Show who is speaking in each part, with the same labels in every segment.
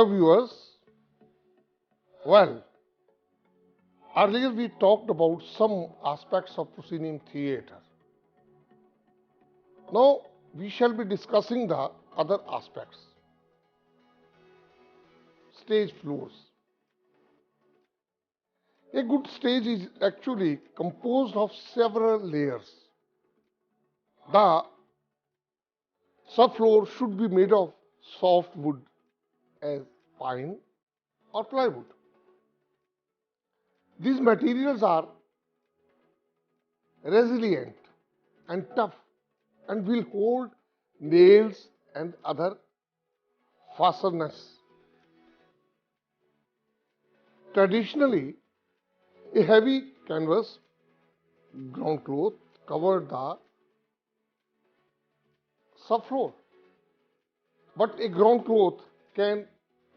Speaker 1: viewers, well, earlier we talked about some aspects of proscenium theatre. Now we shall be discussing the other aspects. Stage floors. A good stage is actually composed of several layers. The subfloor should be made of soft wood as pine or plywood. These materials are resilient and tough and will hold nails and other fasteners. Traditionally, a heavy canvas ground cloth covered the subfloor, but a ground cloth can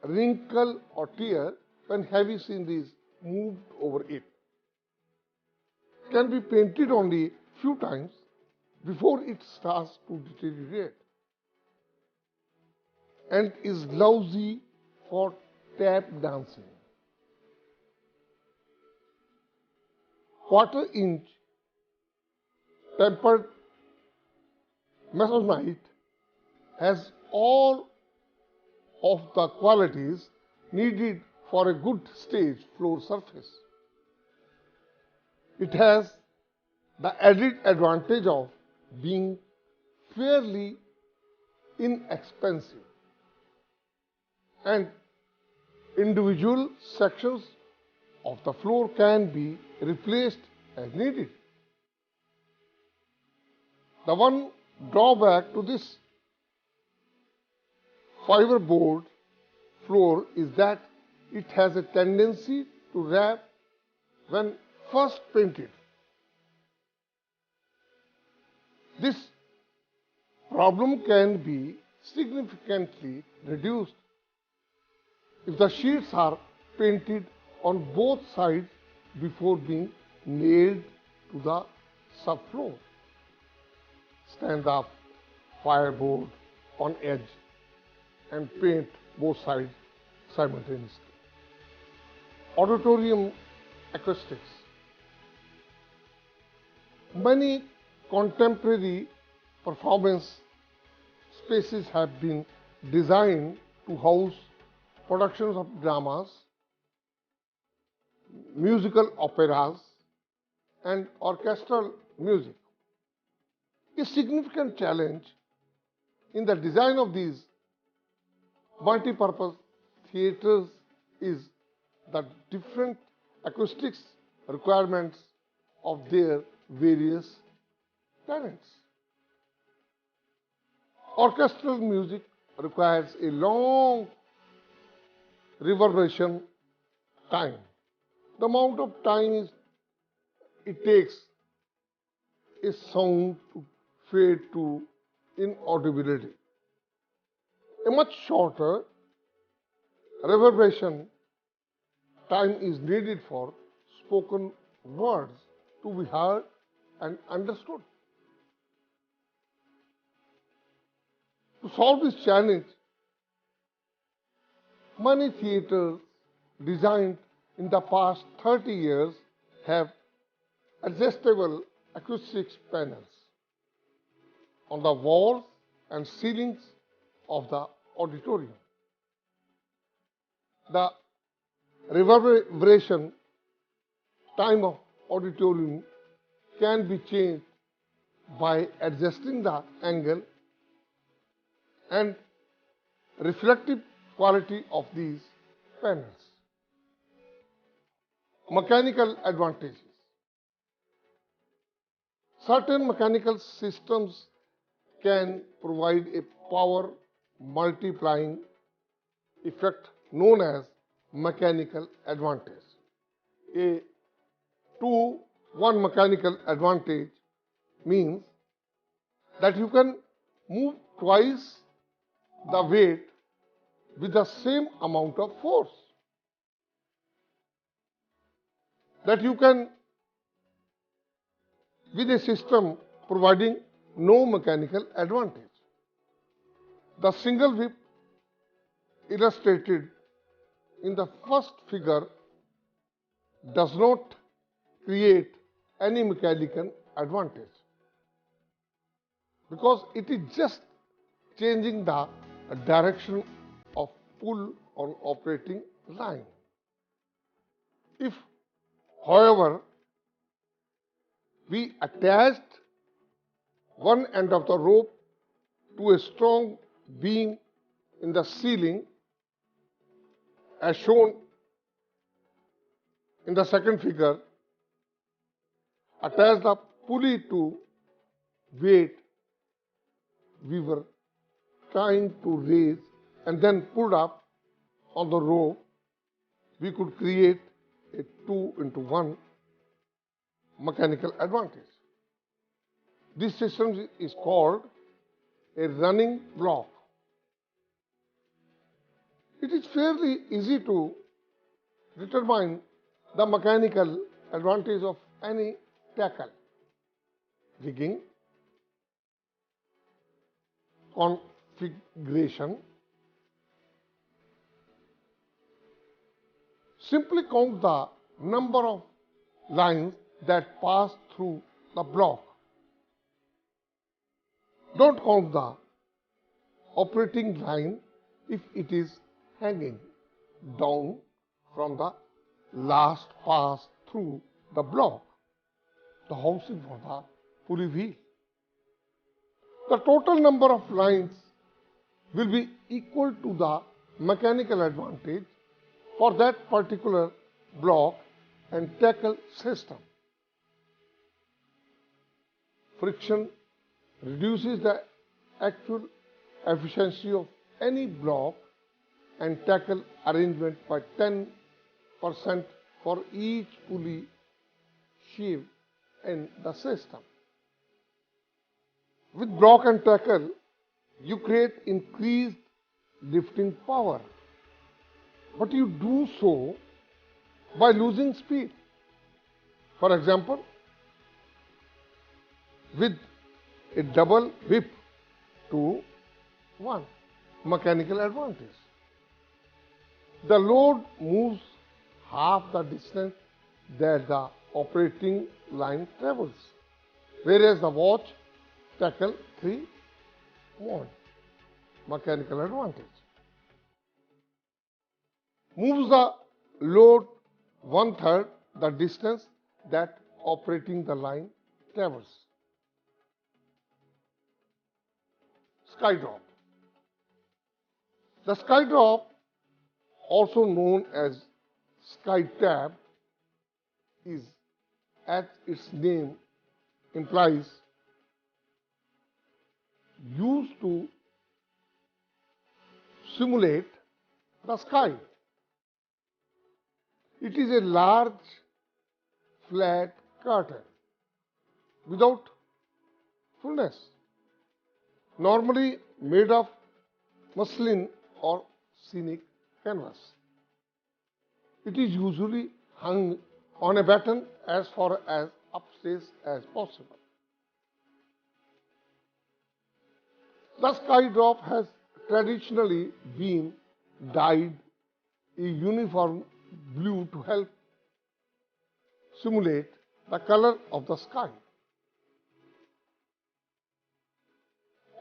Speaker 1: wrinkle or tear when heavy scenery is moved over it. Can be painted only few times before it starts to deteriorate and is lousy for tap dancing. Quarter-inch tempered masonite has all of the qualities needed for a good stage floor surface. It has the added advantage of being fairly inexpensive and individual sections of the floor can be replaced as needed. The one drawback to this fiberboard floor is that it has a tendency to rap when first painted. This problem can be significantly reduced if the sheets are painted on both sides before being nailed to the subfloor. Stand the fireboard on edge and paint both sides simultaneously. Auditorium acoustics. Many contemporary performance spaces have been designed to house productions of dramas, musical operas, and orchestral music. A significant challenge in the design of these multi-purpose theatres is the different acoustics requirements of their various tenants. Orchestral music requires a long reverberation time. The amount of time it takes a sound to fade to inaudibility. A much shorter reverberation time is needed for spoken words to be heard and understood. To solve this challenge, many theatres designed in the past 30 years have adjustable acoustics panels on the walls and ceilings of the auditorium. The reverberation time of auditorium can be changed by adjusting the angle and reflective quality of these panels. Mechanical advantages. Certain mechanical systems can provide a power multiplying effect known as mechanical advantage. A 2-1 mechanical advantage means that you can move twice the weight with the same amount of force. That you can, with a system providing no mechanical advantage. The single whip illustrated in the first figure does not create any mechanical advantage, because it is just changing the direction of pull on operating line. If, however, we attached one end of the rope to a strong beam in the ceiling, as shown in the second figure, attach the pulley to weight we were trying to raise and then pulled up on the rope, we could create a 2-into-1 mechanical advantage. This system is called a running block. It is fairly easy to determine the mechanical advantage of any tackle, rigging, configuration. Simply count the number of lines that pass through the block. Don't count the operating line if it is hanging down from the last pass through the block, the housing for the pulley wheel. The total number of lines will be equal to the mechanical advantage for that particular block and tackle system. Friction reduces the actual efficiency of any block and tackle arrangement by 10% for each pulley sheave in the system. With block and tackle, you create increased lifting power, but you do so by losing speed. For example, with a double whip to 1 mechanical advantage, the load moves half the distance that the operating line travels, whereas the watch tackle 3-1 mechanical advantage moves the load 1/3 the distance that operating the line travels. Skydrop. The skydrop, also known as sky tab, is, as its name implies, used to simulate the sky. It is a large flat curtain without fullness, normally made of muslin or scenic canvas. It is usually hung on a batten as far as upstairs as possible. The skydrop has traditionally been dyed a uniform blue to help simulate the color of the sky.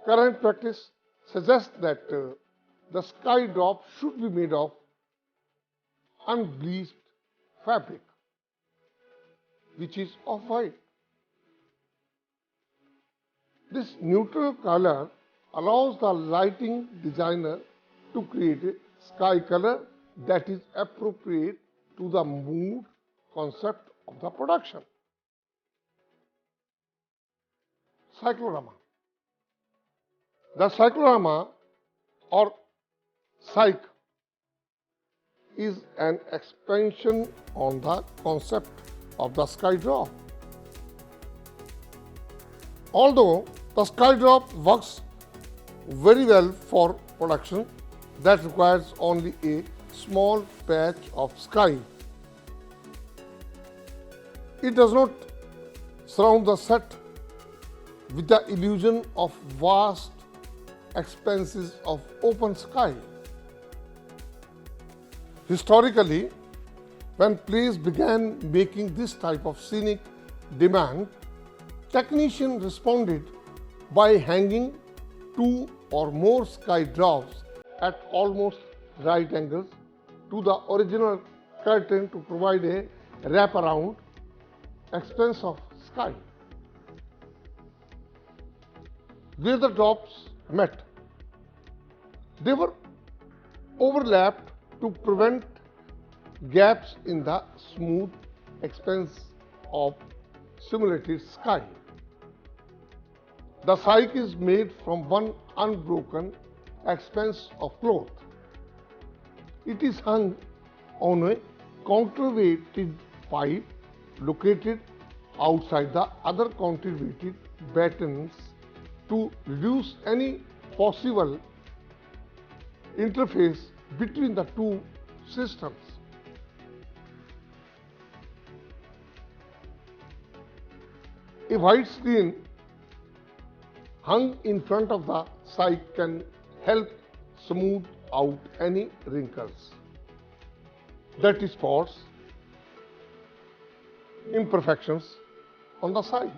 Speaker 1: Current practice suggests that the skydrop should be made of unbleached fabric, which is off-white. This neutral color allows the lighting designer to create a sky color that is appropriate to the mood concept of the production. Cyclorama. The cyclorama, or cyc, is an expansion on the concept of the skydrop. Although the skydrop works very well for production that requires only a small patch of sky, it does not surround the set with the illusion of vast expanses of open sky. Historically, when plays began making this type of scenic demand, technicians responded by hanging two or more sky drops at almost right angles to the original curtain to provide a wraparound expanse of sky. Where the drops met, they were overlapped to prevent gaps in the smooth expanse of simulated sky. The cyc is made from one unbroken expanse of cloth. It is hung on a counterweighted pipe located outside the other counterweighted battens to reduce any possible interface between the two systems. A white screen hung in front of the cyc can help smooth out any wrinkles, dirty spots, imperfections on the side.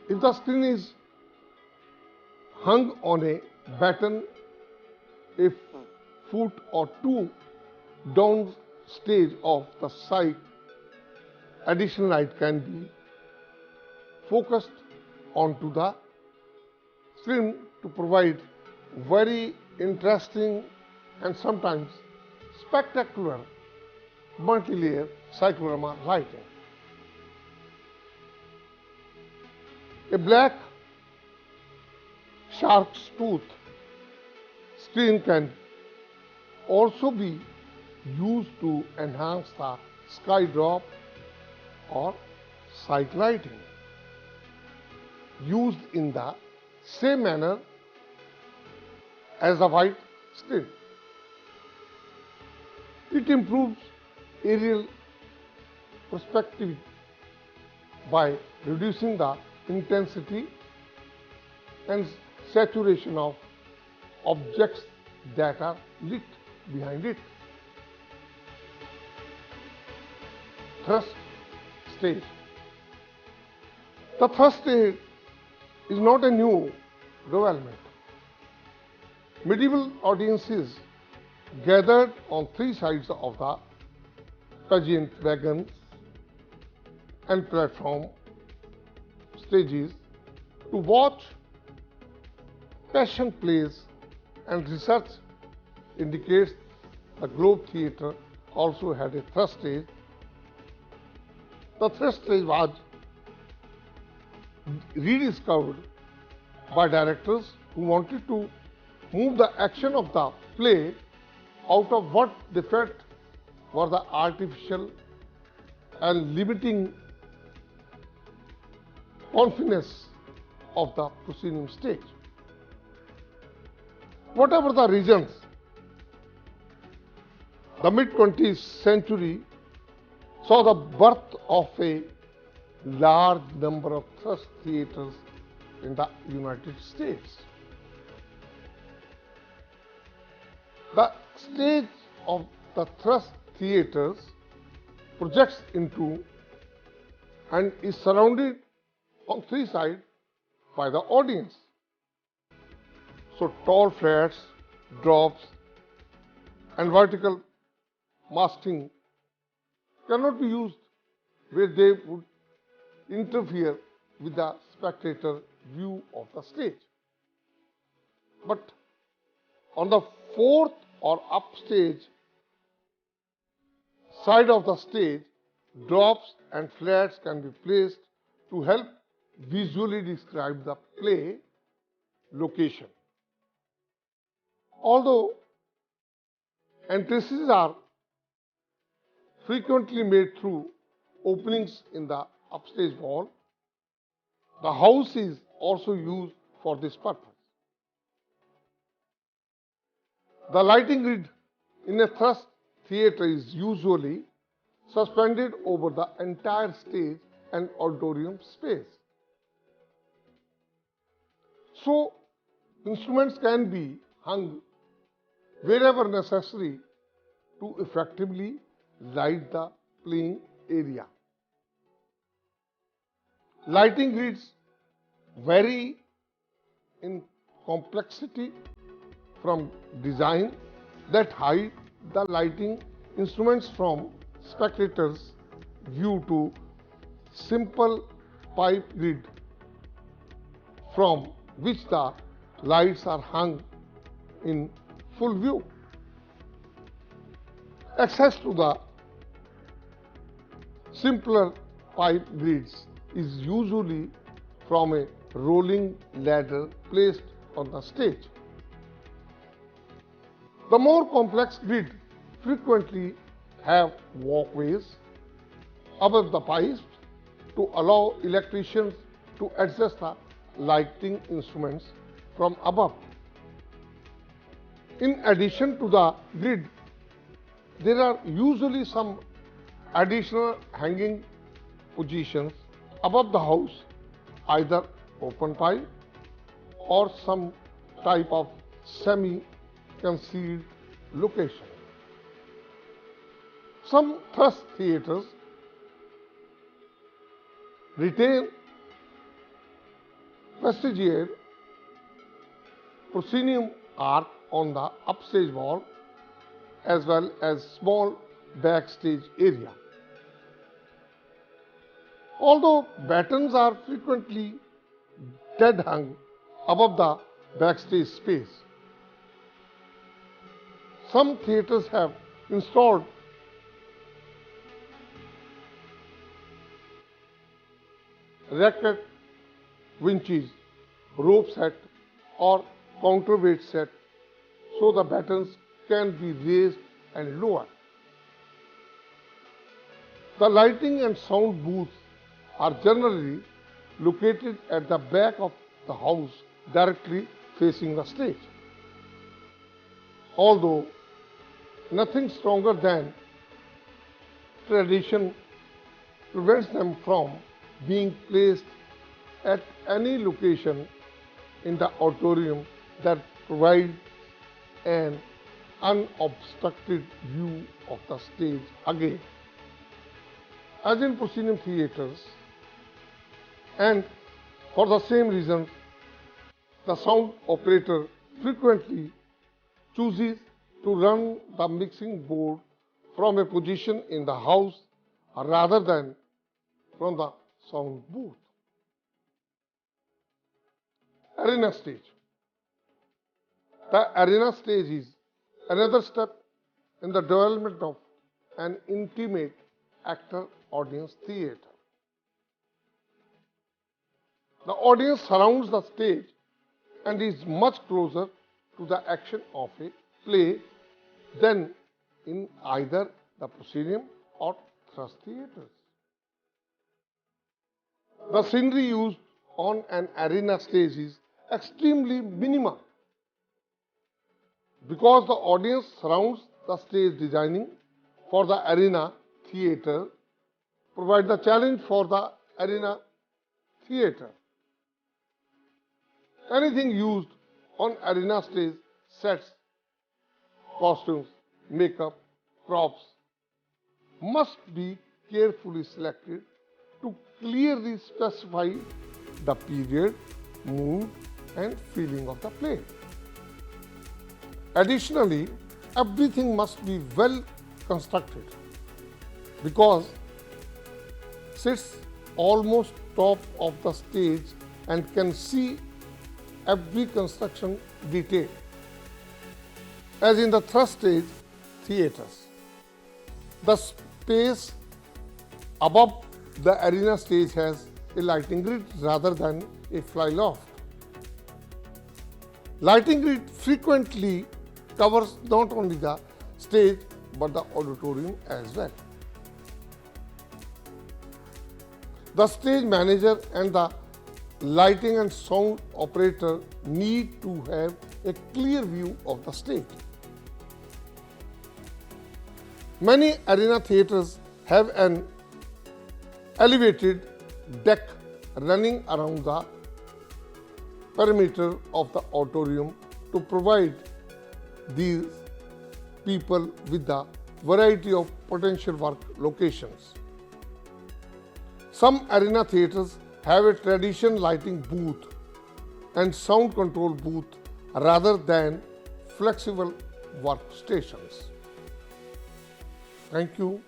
Speaker 1: If the screen is hung on a batten a foot or two down stage of the cyc, additional light can be focused onto the screen to provide very interesting and sometimes spectacular multi-layer cyclorama lighting. A black shark's tooth screen can also be used to enhance the skydrop or cyc lighting, used in the same manner as the white screen. It improves aerial perspective by reducing the intensity and saturation of objects that are lit behind it. Thrust stage. The thrust stage is not a new development. Medieval audiences gathered on three sides of the pageant wagons and platform stages to watch passion plays, and research indicates the Globe Theatre also had a thrust stage. The thrust stage was rediscovered by directors who wanted to move the action of the play out of what they felt were the artificial and limiting confines of the proscenium stage. Whatever the reasons, the mid-20th century saw the birth of a large number of thrust theatres in the United States. The stage of the thrust theatres projects into and is surrounded on three sides by the audience. So tall flats, drops and vertical masking cannot be used where they would interfere with the spectator view of the stage. But on the fourth or upstage side of the stage, drops and flats can be placed to help visually describe the play location. Although entrances are frequently made through openings in the upstage wall, the house is also used for this purpose. The lighting grid in a thrust theatre is usually suspended over the entire stage and auditorium space. So, instruments can be hung wherever necessary to effectively light the playing area. Lighting grids vary in complexity from design that hide the lighting instruments from spectators' view to simple pipe grid from which the lights are hung in full view. Access to the simpler pipe grids is usually from a rolling ladder placed on the stage. The more complex grid frequently have walkways above the pipes to allow electricians to adjust the lighting instruments from above. In addition to the grid, there are usually some additional hanging positions above the house, either open pipe or some type of semi-concealed location. Some thrust theatres retain vestigial proscenium arc on the upstage wall as well as small backstage area. Although battens are frequently dead hung above the backstage space, some theatres have installed racket winches, rope set or counterweight set so the battens can be raised and lowered. The lighting and sound booths are generally located at the back of the house directly facing the stage. Although nothing stronger than tradition prevents them from being placed at any location in the auditorium that provides an unobstructed view of the stage again. As in proscenium theatres, and for the same reason, the sound operator frequently chooses to run the mixing board from a position in the house rather than from the sound booth. Arena stage. The arena stage is another step in the development of an intimate actor-audience theatre. The audience surrounds the stage and is much closer to the action of a play than in either the proscenium or thrust theatres. The scenery used on an arena stage is extremely minimal because the audience surrounds the stage. Designing for the arena theatre provide the challenge for the arena theatre. Anything used on arena stage, sets, costumes, makeup, props, must be carefully selected to clearly specify the period, mood and feeling of the play. Additionally, everything must be well constructed because sits almost top of the stage and can see every construction detail. As in the thrust stage theatres, the space above the arena stage has a lighting grid rather than a fly loft. Lighting grid frequently covers not only the stage but the auditorium as well. The stage manager and the lighting and sound operator need to have a clear view of the stage. Many arena theatres have an elevated deck running around the perimeter of the auditorium to provide these people with a variety of potential work locations. Some arena theatres have a traditional lighting booth and sound control booth rather than flexible workstations. Thank you.